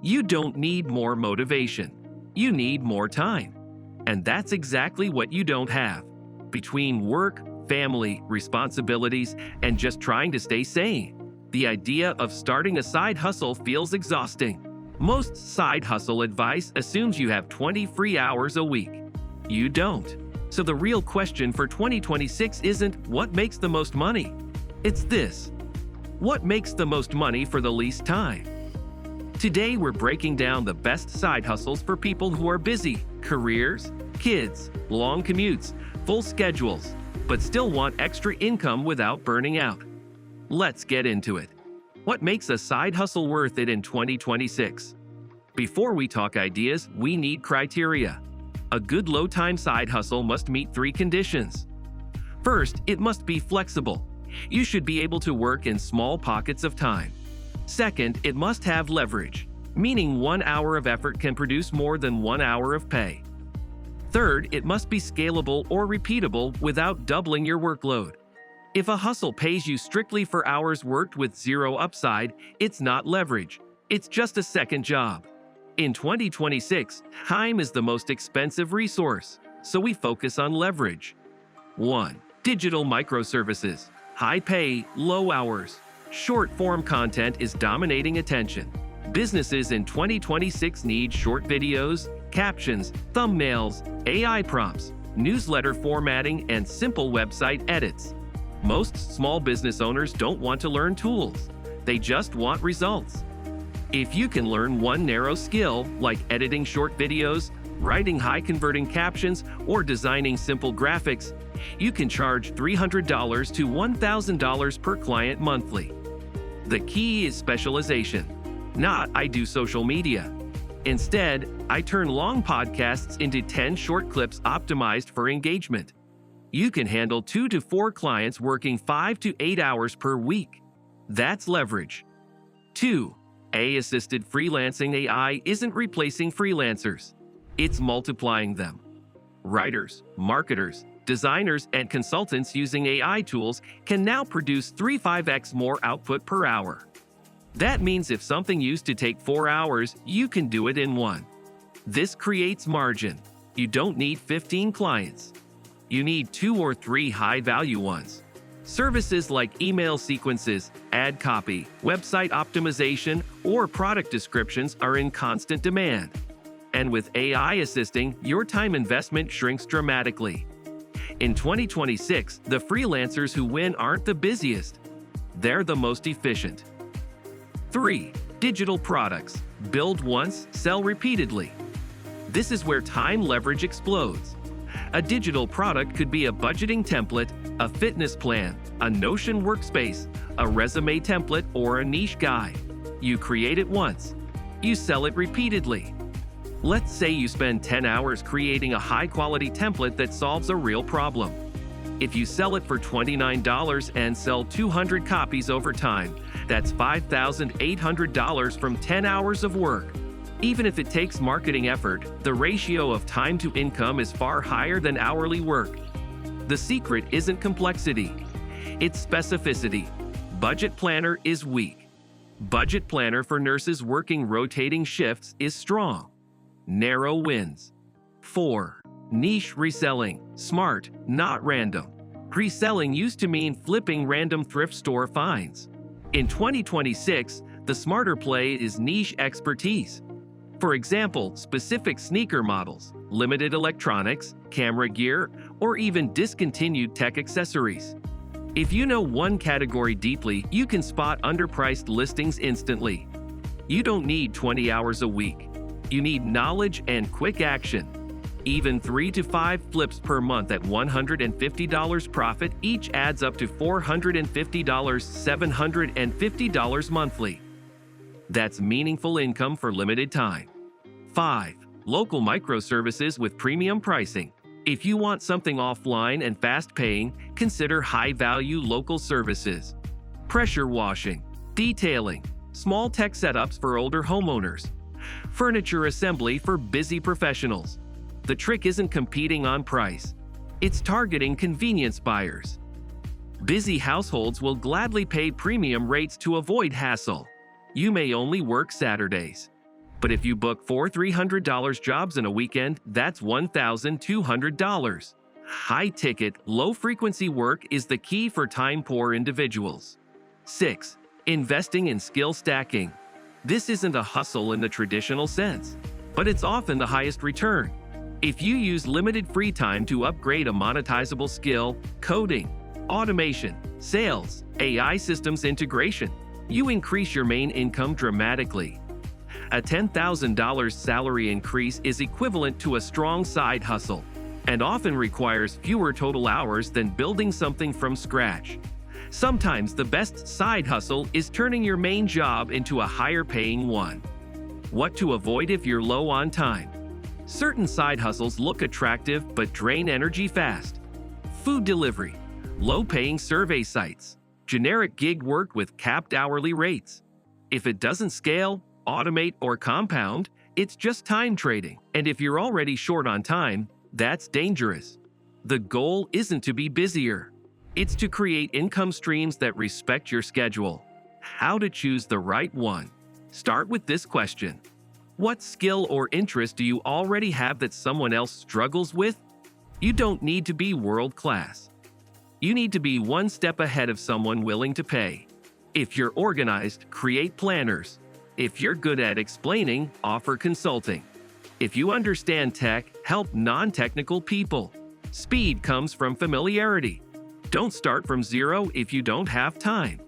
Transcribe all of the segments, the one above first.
You don't need more motivation. You need more time. And that's exactly what you don't have. Between work, family, responsibilities, and just trying to stay sane, the idea of starting a side hustle feels exhausting. Most side hustle advice assumes you have 20 free hours a week. You don't. So the real question for 2026 isn't what makes the most money. It's this: what makes the most money for the least time? Today, we're breaking down the best side hustles for people who are busy, careers, kids, long commutes, full schedules, but still want extra income without burning out. Let's get into it. What makes a side hustle worth it in 2026? Before we talk ideas, we need criteria. A good low-time side hustle must meet 3 conditions. First, it must be flexible. You should be able to work in small pockets of time. Second, it must have leverage, meaning 1 hour of effort can produce more than 1 hour of pay. Third, it must be scalable or repeatable without doubling your workload. If a hustle pays you strictly for hours worked with zero upside, it's not leverage. It's just a second job. In 2026, time is the most expensive resource, so we focus on leverage. 1. Digital microservices. High pay, low hours. Short-form content is dominating attention. Businesses in 2026 need short videos, captions, thumbnails, AI prompts, newsletter formatting, and simple website edits. Most small business owners don't want to learn tools. They just want results. If you can learn one narrow skill, like editing short videos, writing high-converting captions, or designing simple graphics, you can charge $300 to $1,000 per client monthly. The key is specialization. Not I do social media. Instead, I turn long podcasts into 10 short clips optimized for engagement. You can handle 2 to 4 clients working 5 to 8 hours per week. That's leverage. 2. AI-assisted freelancing. AI isn't replacing freelancers. It's multiplying them. Writers, marketers, designers, and consultants using AI tools can now produce 3-5x more output per hour. That means if something used to take 4 hours, you can do it in 1. This creates margin. You don't need 15 clients. You need 2 or 3 high-value ones. Services like email sequences, ad copy, website optimization, or product descriptions are in constant demand. And with AI assisting, your time investment shrinks dramatically. In 2026, the freelancers who win aren't the busiest. They're the most efficient. 3. Digital products. Build once, sell repeatedly. This is where time leverage explodes. A digital product could be a budgeting template, a fitness plan, a Notion workspace, a resume template, or a niche guide. You create it once. You sell it repeatedly. Let's say you spend 10 hours creating a high-quality template that solves a real problem. If you sell it for $29 and sell 200 copies over time, that's $5,800 from 10 hours of work. Even if it takes marketing effort, the ratio of time to income is far higher than hourly work. The secret isn't complexity. It's specificity. Budget Planner is weak. Budget Planner for nurses working rotating shifts is strong. Narrow wins. 4. Niche reselling. Smart, not random. Reselling used to mean flipping random thrift store finds. In 2026, the smarter play is niche expertise. For example, specific sneaker models, limited electronics, camera gear, or even discontinued tech accessories. If you know one category deeply, you can spot underpriced listings instantly. You don't need 20 hours a week. You need knowledge and quick action. Even 3 to 5 flips per month at $150 profit each adds up to $450, $750 monthly. That's meaningful income for limited time. 5. Local microservices with premium pricing. If you want something offline and fast-paying, consider high-value local services. Pressure washing, detailing, small tech setups for older homeowners, furniture assembly for busy professionals. The trick isn't competing on price. It's targeting convenience buyers. Busy households will gladly pay premium rates to avoid hassle. You may only work Saturdays. But if you book 4 $300 jobs in a weekend, that's $1,200. High-ticket, low-frequency work is the key for time-poor individuals. 6. Investing in skill stacking. This isn't a hustle in the traditional sense, but it's often the highest return. If you use limited free time to upgrade a monetizable skill, coding, automation, sales, AI systems integration, you increase your main income dramatically. A $10,000 salary increase is equivalent to a strong side hustle and often requires fewer total hours than building something from scratch. Sometimes the best side hustle is turning your main job into a higher-paying one. What to avoid if you're low on time? Certain side hustles look attractive but drain energy fast. Food delivery, low-paying survey sites, generic gig work with capped hourly rates. If it doesn't scale, automate, or compound, it's just time trading. And if you're already short on time, that's dangerous. The goal isn't to be busier. It's to create income streams that respect your schedule. How to choose the right one? Start with this question. What skill or interest do you already have that someone else struggles with? You don't need to be world-class. You need to be one step ahead of someone willing to pay. If you're organized, create planners. If you're good at explaining, offer consulting. If you understand tech, help non-technical people. Speed comes from familiarity. Don't start from zero if you don't have time.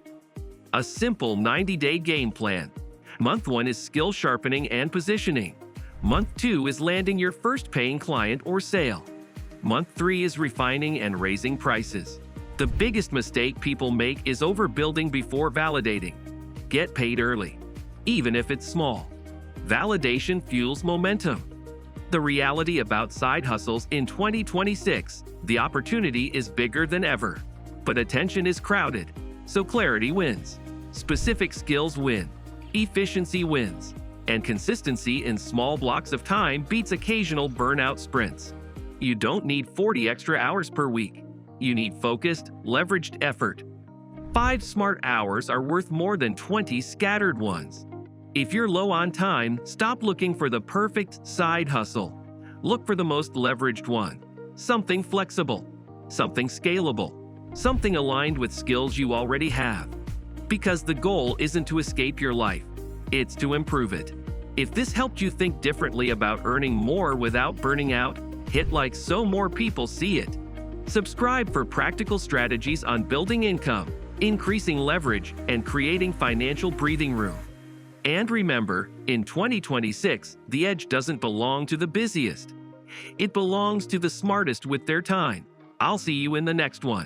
A simple 90-day game plan. Month 1 is skill sharpening and positioning. Month 2 is landing your first paying client or sale. Month 3 is refining and raising prices. The biggest mistake people make is overbuilding before validating. Get paid early, even if it's small. Validation fuels momentum. The reality about side hustles in 2026, the opportunity is bigger than ever. But attention is crowded, so clarity wins. Specific skills win. Efficiency wins. And consistency in small blocks of time beats occasional burnout sprints. You don't need 40 extra hours per week. You need focused, leveraged effort. 5 smart hours are worth more than 20 scattered ones. If you're low on time, stop looking for the perfect side hustle. Look for the most leveraged one. Something flexible. Something scalable. Something aligned with skills you already have. Because the goal isn't to escape your life, it's to improve it. If this helped you think differently about earning more without burning out, hit like so more people see it. Subscribe for practical strategies on building income, increasing leverage, and creating financial breathing room. And remember, in 2026, the edge doesn't belong to the busiest. It belongs to the smartest with their time. I'll see you in the next one.